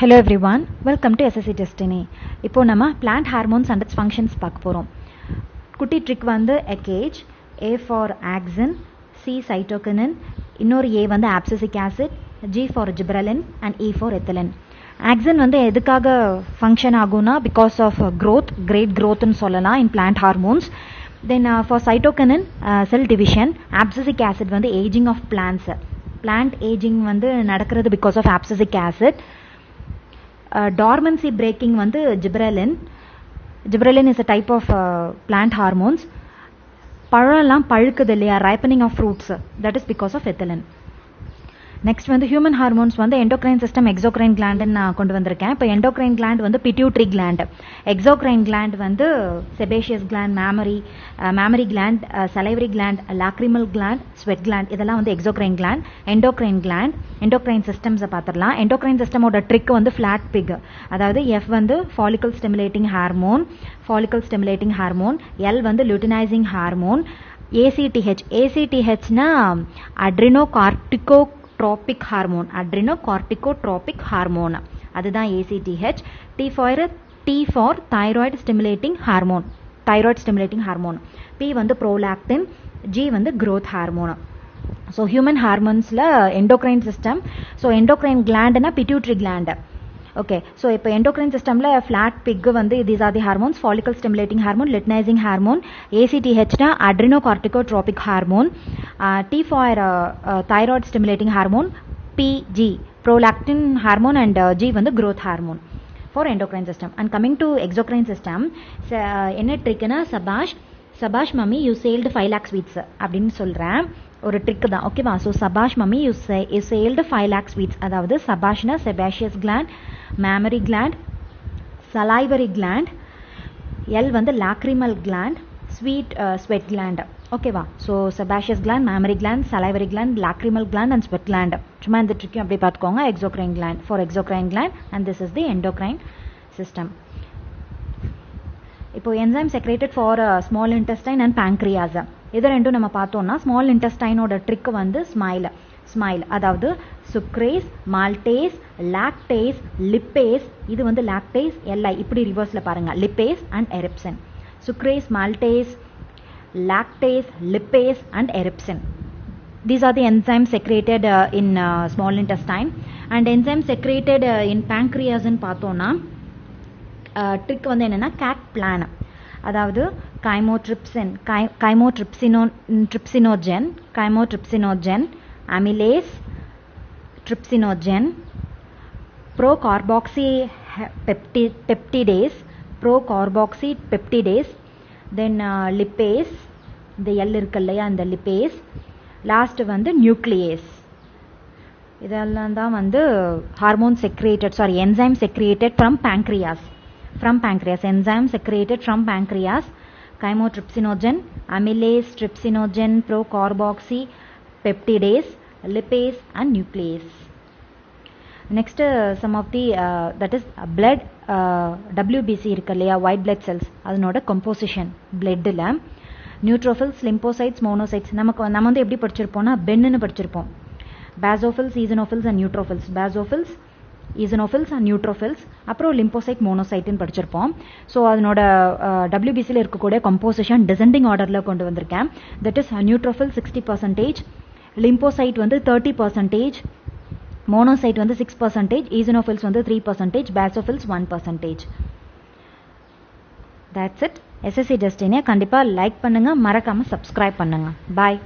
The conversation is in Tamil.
Hello everyone, welcome to SSC Destiny. இப்போ நம்ம plant hormones and its functions பார்க்க போறோம். குட்டி ட்ரிக் வந்து ACAGE, A for axin, C cytokinin, இன்னொரு A வந்து abscisic acid, G for gibberellin and E for ethylene. Axin வந்து எதுக்காக ஃபங்க்ஷன் ஆகும்னா because of growth, great growth ன்னு சொல்லலாம் in plant hormones. Then for cytokinin, cell division, abscisic acid வந்து aging of plants. Plant aging வந்து நடக்கிறது because of abscisic acid. Dormancy breaking வந்து gibberellin. Gibberellin is a type of plant hormones. பழம்லாம் பழுக்குது இல்லையா, ripening of fruits, that is because of ethylene. Next வந்து ஹியூமன் ஹார்மோன்ஸ் வந்து எண்டோக்ரைன் சிஸ்டம் எக்ஸோக்ரைன் கிளாண்டுன்னு நான் கொண்டு வந்திருக்கேன். இப்போ எண்டோக்ரைன் கிளாண்ட் வந்து பிட்யூட்ரி கிளாண்ட், எக்ஸோக்ரைன் கிளாண்ட் வந்து sebaceous gland, mammary gland, salivary gland, lacrimal gland, sweat gland, இதெல்லாம் வந்து exocrine gland. Endocrine gland, endocrine சிஸ்டம்ஸை பார்த்துடலாம். எண்டோக்ரைன் சிஸ்டமோட ட்ரிக் வந்து ஃபிளாட் பிக், அதாவது எஃப் வந்து ஃபாலிக்கல் ஸ்டிமுலேட்டிங் ஹார்மோன், எல் வந்து லுட்டினைசிங் ஹார்மோன், ஏசிடிஹெச்னா adrenocorticotropic ஹார்மோன், அதுதான் ACTH. T for thyroid stimulating hormone, P வந்து prolactin, G வந்து growth hormone. So human hormonesல endocrine system, so endocrine glandனா pituitary gland. Okay, so இப்போ endocrine systemல flat pig வந்து these are the hormones: follicle stimulating hormone, luteinizing hormone, ACTH னா adrenocorticotropic hormone, T for thyroid stimulating hormone, PG prolactin hormone and G வந்து growth hormone for endocrine system. And coming to exocrine system, என்ன ட்ரிக்னா சபாஷ் mummy you sold 5 lakh sweets அப்படின்னு சொல்கிறேன், ஒரு ட்ரிக் தான். ஓகேவா? ஸோ சபாஷ் mummy you sold 5 lakh sweets, அதாவது சபாஷ்னா sebaceous gland, mammary gland, salivary gland, L வந்து லாக்ரிமல் கிளாண்ட், ஸ்வெட் கிளாண்ட். ஓகேவா? So sebaceous gland, mammary gland, salivary gland, lacrimal gland and sweat gland. சும்மா இந்த ட்ரிக்கையும் அப்படி பார்த்துக்கோங்க. Exocrine gland for exocrine gland and this is the endocrine system. இப்போ enzyme secreted for small intestine and pancreas, இது ரெண்டும் நம்ம பார்த்தோம்னா ஸ்மால் இன்டெஸ்டைனோட ட்ரிக் வந்து ஸ்மைல், அதாவது சுக்ரேஸ், மால்டேஸ், லாக்டேஸ், லிப்பேஸ், இது வந்து லாக்டேஸ் எல்ஐ, இப்படி ரிவர்ஸில் பாருங்க, lipase and எரிப்சின். Sucrase, maltase, lactase, lipase and eripsin. These are the enzymes secreted in small intestine. And enzymes secreted in pancreas ன்னு பார்த்தோம்னா ட்ரிக் வந்து என்னென்னா CAT plan, அதாவது கைமோட்ரிப்சினோஜன், அமிலேஸ், ட்ரிப்சினோஜன், ப்ரோகார்பாக்சிபெப்டிடேஸ், then lipase, இந்த எல் இருக்கு இல்லையா, அந்த லிப்பேஸ், லாஸ்ட் வந்து நியூக்ளியேஸ். இதெல்லாம் தான் வந்து hormone enzyme secreted from pancreas, enzyme secreted from pancreas, chymotrypsinogen, amylase, trypsinogen, procarboxy peptidase, lipase and nuclease. Next some of the that is blood, WBC இருக்கு இல்லையா, ஒயிட் பிளட் செல்ஸ், அதனோட கம்போசிஷன் பிளட்டில் நியூட்ரோஃபில்ஸ், லிம்போசைட்ஸ், மோனோசைட்ஸ். நம்ம வந்து எப்படி படிச்சிருப்போம்னா பென்னு படிச்சிருப்போம். பேசோஃபில்ஸ், ஈசனோஃபில்ஸ் அண்ட் நியூட்ரோஃபில்ஸ், அப்புறம் லிம்போசைட், மோனோசைட்னு படிச்சிருப்போம். ஸோ அதனோட WBCயில் இருக்கக்கூடிய கம்போசிஷன் டிசெண்டிங் ஆர்டரில் கொண்டு வந்திருக்கேன். தட் இஸ் நியூட்ரோஃபில் 60%, லிம்போசைட் வந்து 30%, மோனோசைட் வந்து 6%, ஈசனோஃபில்ஸ் வந்து 3%, basophils 1%. That's it. SSC Destiny கண்டிப்பாக லைக் பண்ணுங்கள், மறக்காமல் சப்ஸ்கிரைப் பண்ணுங்கள். பாய்.